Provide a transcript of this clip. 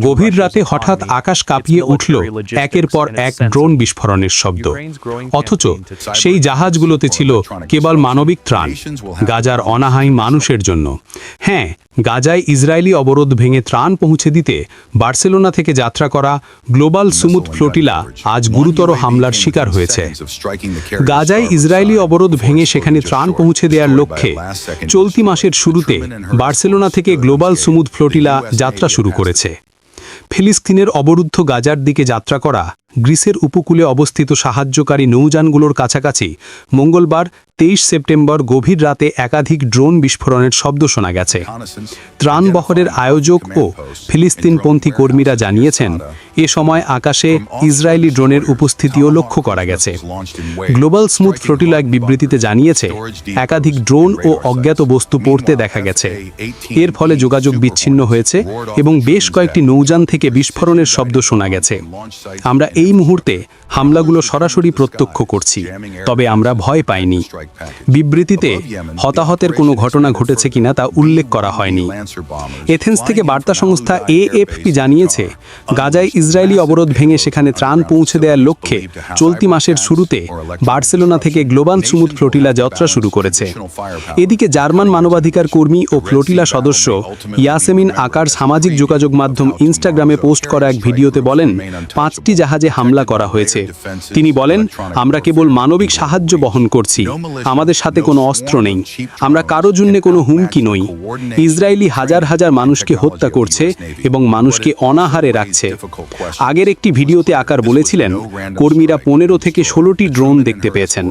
গভীর রাতে হঠাৎ আকাশ কাঁপিয়ে উঠল একের পর এক ড্রোন বিস্ফোরণের শব্দ। অথচ সেই জাহাজগুলোতে ছিল কেবল মানবিক ত্রাণ, গাজার অনাহাই মানুষের জন্য। হ্যাঁ, গাজায় ইসরায়েলি অবরোধ ভেঙে ত্রাণ পৌঁছে দিতে বার্সেলোনা থেকে যাত্রা করা গ্লোবাল সুমুদ ফ্লোটিলা আজ গুরুতর হামলার শিকার হয়েছে। গাজায় ইসরায়েলি অবরোধ ভেঙে সেখানে ত্রাণ পৌঁছে দেওয়ার লক্ষ্যে চলতি মাসের শুরুতে বার্সেলোনা থেকে গ্লোবাল সুমুদ ফ্লোটিলা যাত্রা শুরু করেছে। ফিলিস্তিনের অবরুদ্ধ গাজার দিকে যাত্রা করা গ্রিসের উপকূলে অবস্থিত সাহায্যকারী নৌযানগুলোর কাছাকাছি মঙ্গলবার 23 সেপ্টেম্বর গভীর রাতে একাধিক ড্রোন বিস্ফোরণের শব্দ শোনা গেছে। ত্রাণ বহরের আয়োজক ও ফিলিস্তিনপন্থী কর্মীরা জানিয়েছেন, এ সময় আকাশে ইসরায়েলি ড্রোনের উপস্থিতিও লক্ষ্য করা গেছে। গ্লোবাল স্মুথ ফ্লোটিলা এক বিবৃতিতে জানিয়েছে, একাধিক ড্রোন ও অজ্ঞাত বস্তু পড়তে দেখা গেছে। এর ফলে যোগাযোগ বিচ্ছিন্ন হয়েছে এবং বেশ কয়েকটি নৌযান থেকে বিস্ফোরণের শব্দ শোনা গেছে। আমরা এই মুহূর্তে হামলাগুলো সরাসরি প্রত্যক্ষ করছি, তবে আমরা ভয় পাইনি। বিবৃতিতে হতাহতের কোনো ঘটনা ঘটেছে কিনা তা উল্লেখ করা হয়নি। এথেন্স থেকে বার্তা সংস্থা এএফপি জানিয়েছে, গাজায় ইসরায়েলি অবরোধ ভেঙে সেখানে ত্রাণ পৌঁছে দেওয়ার লক্ষ্যে চলতি মাসের শুরুতে বার্সেলোনা থেকে গ্লোবাল সুমুদ ফ্লোটিলা যাত্রা শুরু করেছে। এদিকে জার্মান মানবাধিকার কর্মী ও ফ্লোটিলা সদস্য ইয়াসেমিন আকার সামাজিক যোগাযোগ মাধ্যম ইনস্টাগ্রামে পোস্ট করা এক ভিডিওতে বলেন, 5টি জাহাজে হামলা করা হয়েছে। তিনি বলেন, আমরা কেবল মানবিক সাহায্য বহন করছি, আমাদের সাথে কোনো অস্ত্র নেই, আমরা কারো জন্য কোনো হুমকি নই। ইসরায়েলি হাজার হাজার মানুষকে হত্যা করছে এবং মানুষকে অনাহারে রাখছে। আগের একটি ভিডিওতে আকার বলেছিলেন, কর্মীরা 15 থেকে 16টি ড্রোন দেখতে পেয়েছেন।